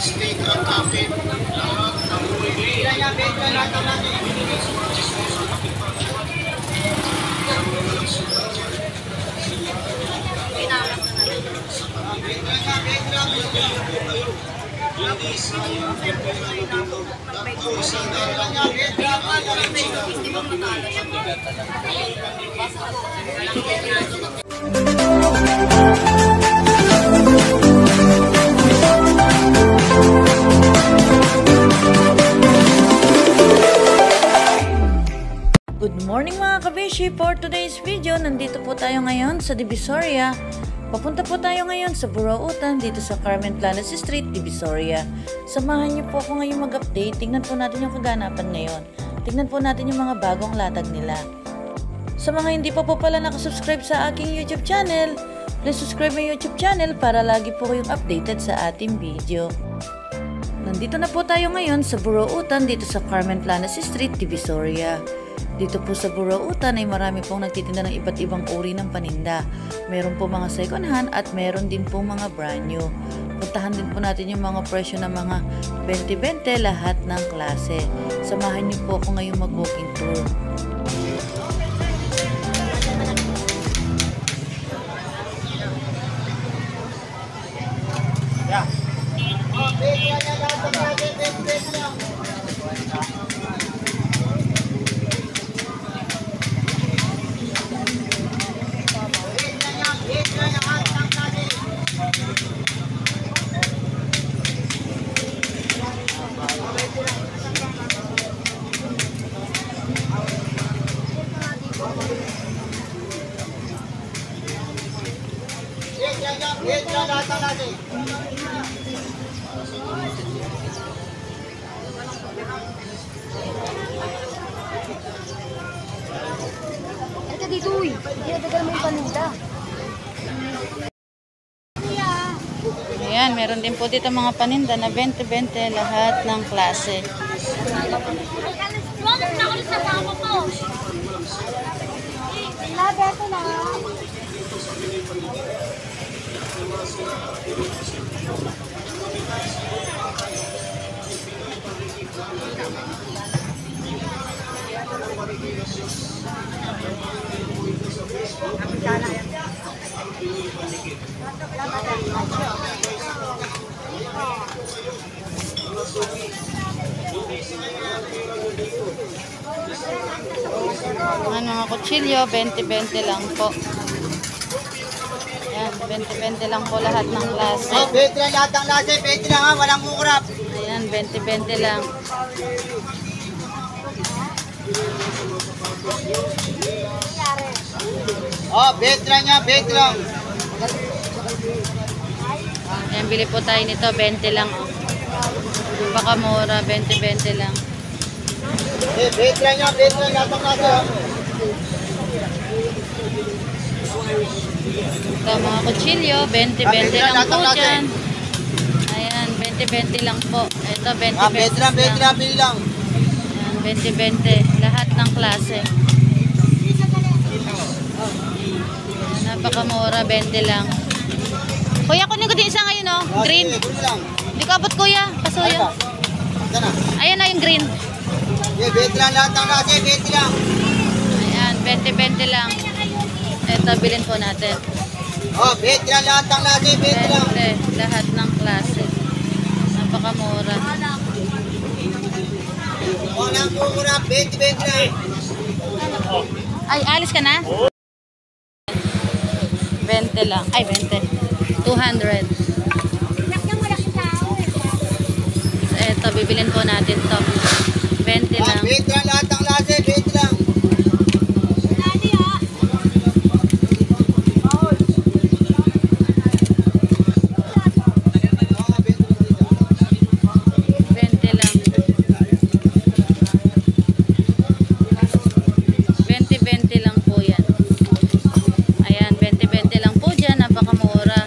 state at akin lahat ng uwi. Hindi sayang pinagpinalo dito. Ako isang dalang Good morning mga kabeshi! For today's video, nandito po tayo ngayon sa Divisoria. Papunta po tayo ngayon sa Burautan dito sa Carmen Planas Street, Divisoria. Samahan niyo po ako ngayon mag-update. Tingnan po natin yung kaganapan ngayon. Tingnan po natin yung mga bagong latag nila. Sa mga hindi pa po pala nakasubscribe sa aking YouTube channel, please subscribe my YouTube channel para lagi po kayong updated sa ating video. Nandito na po tayo ngayon sa Burautan dito sa Carmen Planas Street, Divisoria. Dito po sa Burautan ay marami pong nagtitinda ng iba't ibang uri ng paninda. Meron po mga second hand at meron din po mga brand new. Puntahan din po natin yung mga presyo ng mga 20-20 lahat ng klase. Samahan niyo po ako ngayong mag-walking tour. Ito dito uy, dinadagal mo yung paninda. Ayan, meron din po dito mga paninda na 20-20 lahat ng klase. Laga ito na. Mga kutsilyo, 20-20 lang po. Ayan, 20-20 lang po lahat ng klase. Oh, 20 lang lahat ng klase, 20 lang ha, walang kukurap. Ayan, 20-20 lang. Oh, 20 lang yan, 20 lang. Ayan, bili po tayo nito, 20 lang. Baka mura, 20-20 lang. Eh, 20 lang yan, 20 lang lahat ng klase ha. Ito mga kutsilyo, 20-20 lang po dyan. Ayan, 20-20 lang po. Ito, 20 Ah, pesos 20 lang, 20 lang, bili lang. Ayan, 20-20. Lahat ng klase. Ayan, napakamura, 20 lang. Kuya, kunin ko din isa ngayon, oh. Green. Sige, lang. Hindi ko abot, kuya. Pasuyo. Saan na? Ayan na yung green. Eh, 20 lang lahat ng klase, 20 lang. Ayan, 20-20 lang. Ito, bilhin po natin. Oh, 20 lang lahat ng klase, 20 lang. 20, lahat ng klase. Napakamura. Walang kukurap, 20 lang. Ay, alis ka na? 20 lang. Ay, 20. 200. Ito, bibilin po natin to. 20 Ah, lang. 20 lang lahat ng klase, 20 lang. 20 lang. 20-20 lang po yan. Ayan, 20-20 lang po dyan. Napakamura.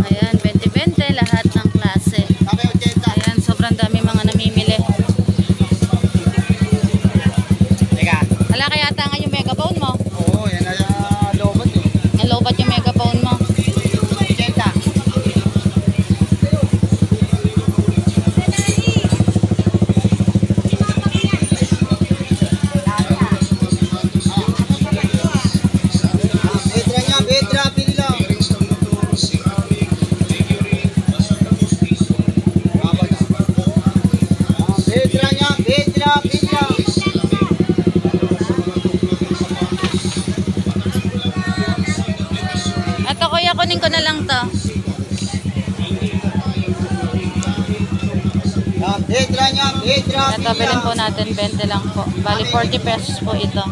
Ayan, 20-20 lahat ng klase. Ayan, sobrang dami mga namimili. Teka. ko na lang to. Yan, Petra niya, Petra. Ito, bilhin po natin 20 lang po. Bali 40 pesos po ito.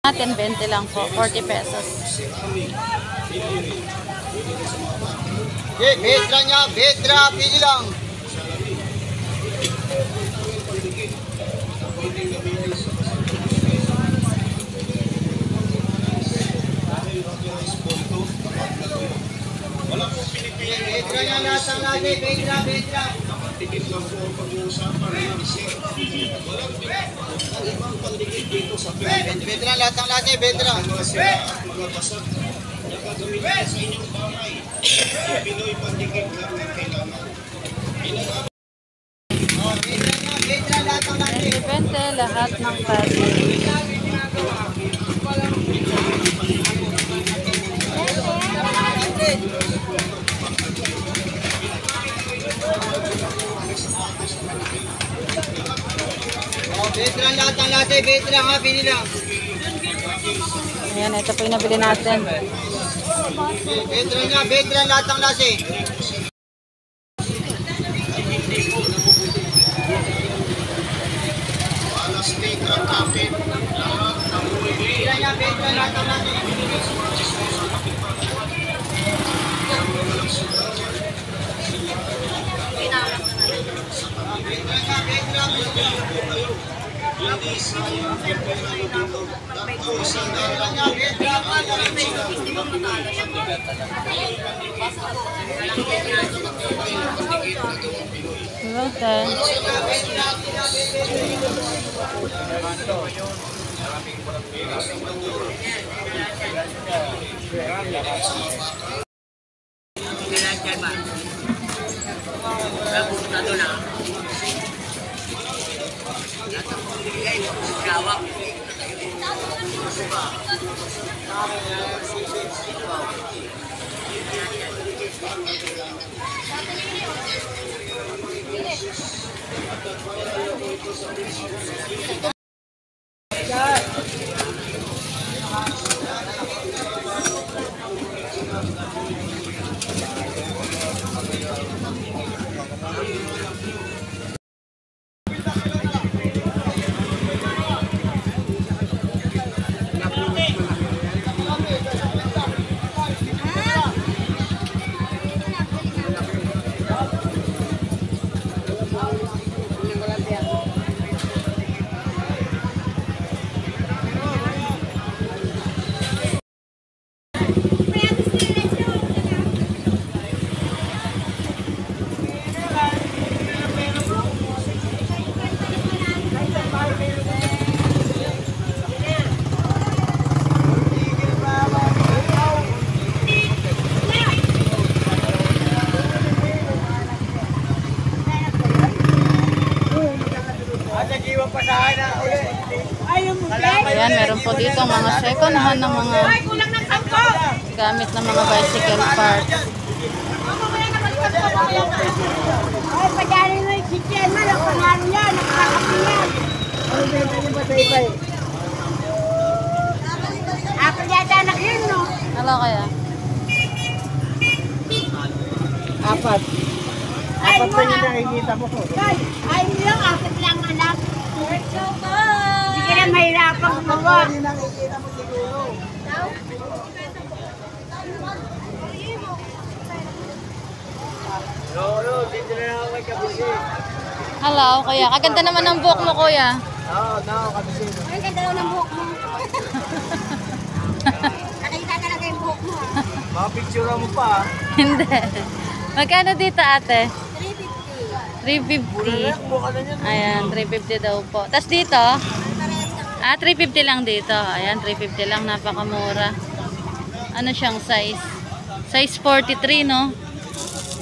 Natin 20 lang po, 40 pesos. Okay, Petra niya, Petra, pili lang. Petra niya, lahat ang lagi, Petra, Petra. Petra, lahat ang lagi, Petra. Petra, lahat ang lagi. 20 lahat ng plastic. Petra, lahat ang lagi, Petra, ha, pili lang. Ayan, ito po yung nabili natin. Petra niya, Petra, lahat ang lagi. Petra niya, Petra, lahat ang lagi. Petra niya, Petra. Well done. Ayan, meron po dito mga second hand ng mga gamit ng mga bicycle parts. Ay, pagdali mo yung chicken mo, panalo yan, nakakapinyan. Ano ba yung patay-pay? Apat yata anak yun, no? Hello kaya? Apat pa yung nakikita mo ko. Ay, hindi lang, apat lang anak. Hindi ka na mahirapan gumawa. Hindi nakikita mo siguro. No, dito na ako kay Kabisi. Hello, kuya. Kaganda naman ng buhok mo, kuya. No, Kabisi. Ay, ganda daw ng buhok mo. Nakita talaga yung buhok mo, ha? Mapicture mo pa. Hindi. Magkano dito, ate? 350. 350. Ayan, 350 daw po. Tapos dito? 350 lang dito. Ayan, 350 lang. Napakamura. Ano siyang size? Size 43, no?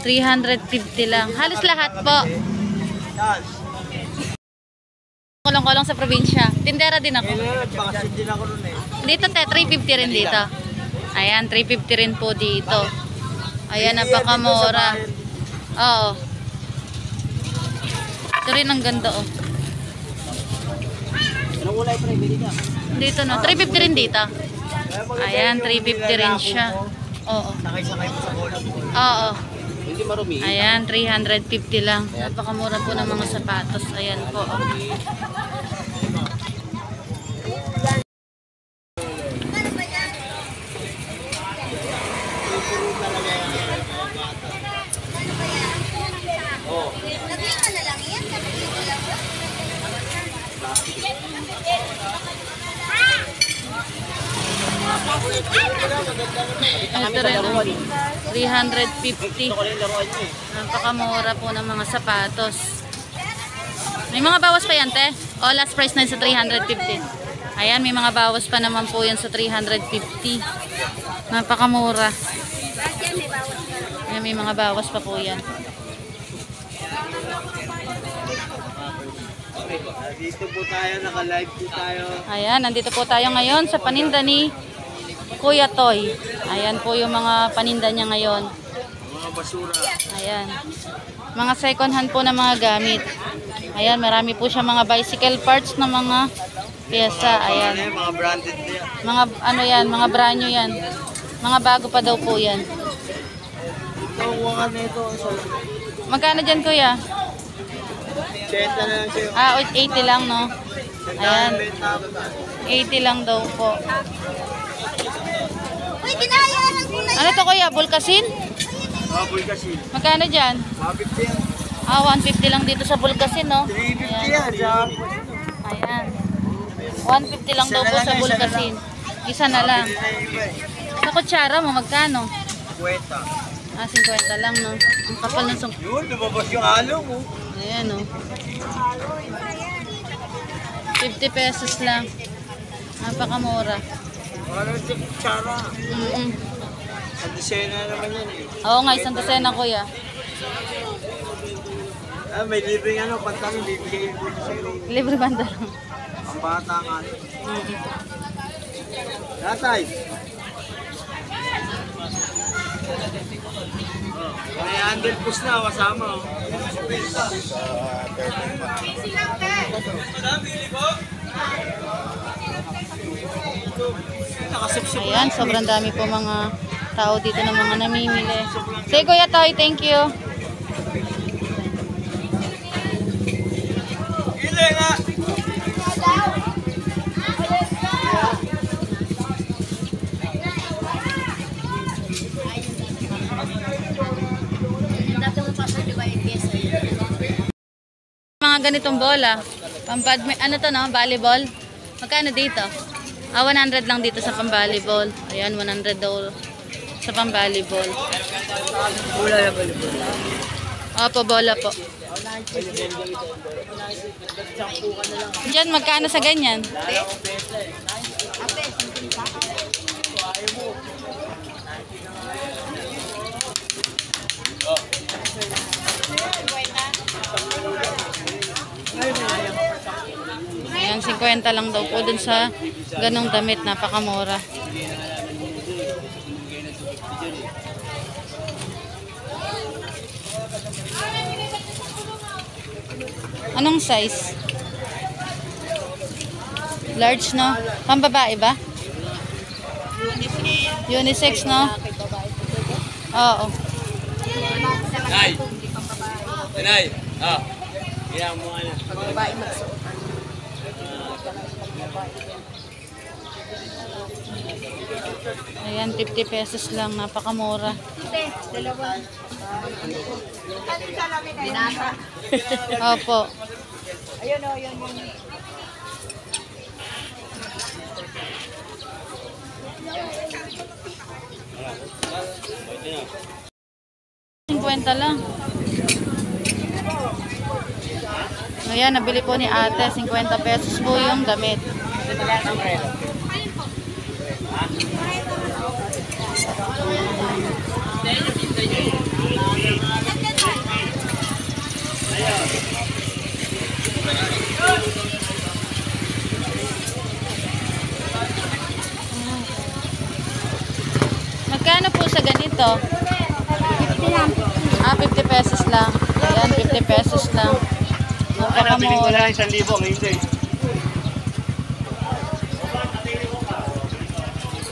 350 lang. Halos lahat po. Kulong-kulong sa probinsya. Tindera din ako. Dito, 350 rin dito. Ayan, 350 rin po dito. Ayan, napakamura. Oo. Ito rin ang ganda, oh. Anong kulay, pre? Dito no, 350 rin dito. Ayan, 350 rin siya. Oo. Sakay-sakay mo sa bola. Oo. Hindi marumi. Ayan, 350 lang. Napakamura po ng mga sapatos. Ayan po. Ito rin, 350. Napakamura po ng mga sapatos. May mga bawas pa yan, te? O, last price na yun sa 350. Ayan, may mga bawas pa naman po yan sa 350. Napakamura. Ayan, may mga bawas pa po yan. Dito po tayo, naka-live po tayo. Ayan, nandito po tayo ngayon sa paninda ni Kuya Toy. Ayan po yung mga paninda niya ngayon. Mga basura. Ayan. Mga second hand po na mga gamit. Ayan, marami po siya mga bicycle parts na mga pyesa. Ayan. Mga branded yan. Mga ano yan, mga brand new yan. Mga bago pa daw po yan. Ito, huwag ka na ito. Magkano dyan, Kuya? 80 na lang siya. Ah, 80 lang, no? Ayan. 80 lang daw po. Ano to, Kuya? Bulkasin? Bulkasin. Magkano dyan? 150 yan. Ah, 150 lang dito sa Bulkasin, no? 350 yan. Ayan. 150 lang daw po sa Bulkasin. Isa na lang. Sa kutsara mo, magkano? Kwenta. Ah, 50 lang, no? Ang kapal ng sung... Yun, lumabas yung halo mo. Ayan, no? 50 pesos lang. Napakamura. Parang sa kutsara. Sa disena naman yan eh. Oo nga, isang dosena, Kuya. Ah, may libreng ano, pantalon, bibigay ko sa'yo. Libre banda lang. Ang bata nga. Tatay. May handle push na, kasama oh. Ayan, sobrang dami po mga tao dito ng mga namimili. Say, Kuya Toy, thank you. Ile nga! Mga ganitong bola. Ano to, no? Volleyball. Magkano dito? Ah, 100 lang dito sa pang-volleyball. Ayan, 100 daw sa pang-volleyball. Bola na volleyball. Opo, bola po. Diyan, magkano sa ganyan? Ayan, 50 lang daw po dun sa ganong damit. Napakamura. Anong size? Large, no? Pambabae ba? Unisex, no? Oo. Nay! Nay! Ah! Kaya mo ano. Pagbabae magsuot. Ayan, 50 pesos lang. Napakamura. Dalawa. Opo. Ayun o, yun. 50 lang. Ayan, nabili po ni ate. 50 pesos po yung damit. Magkano po sa ganito? 50 lang. Ah, 50 pesos lang. Ayan, 50 pesos lang. Nabiling ko Napakamura. lang 1,000 ang hindi.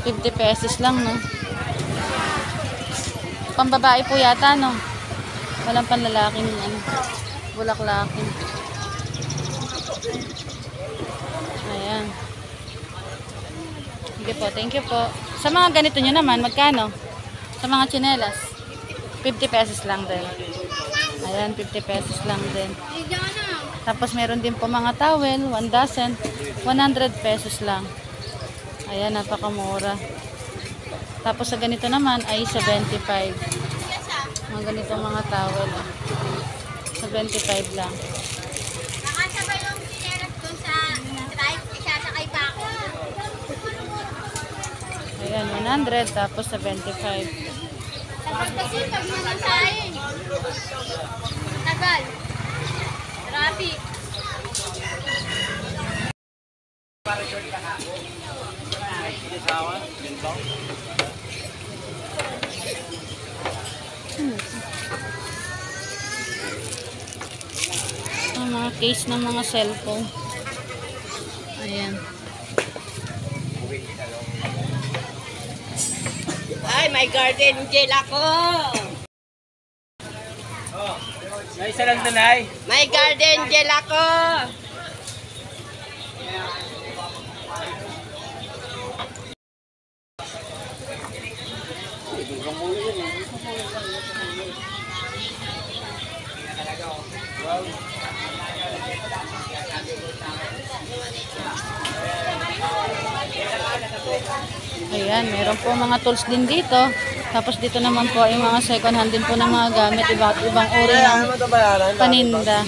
50 pesos lang, no? Pambabae po yata, no? Walang panlalaking, ano, bulaklakin. Ayan. Sige po, thank you po. Sa mga ganito nyo naman, magkano? Sa mga tsinelas? 50 pesos lang din. Ayan, 50 pesos lang din. Tapos meron din po mga towel, 1 dozen, 100 pesos lang. Ayan, napakamura. Tapos sa ganito naman ay 75. Mga ganito mga towel. 75 lang. Nakasabay yung sinelas doon sa drive, isasakay pa ako. Ayan, 100 tapos 75. Tapos kasi pag nanasahin, tagal. Traffic. Ang mga case ng mga cellphone. Ayan. Ay, my garden gel ako. Ay, isa lang doon ay. My garden gel ako. Ayan, meron po mga tools din dito. Tapos dito naman po yung mga second hand din po ng mga gamit. Ibang uri ng paninda.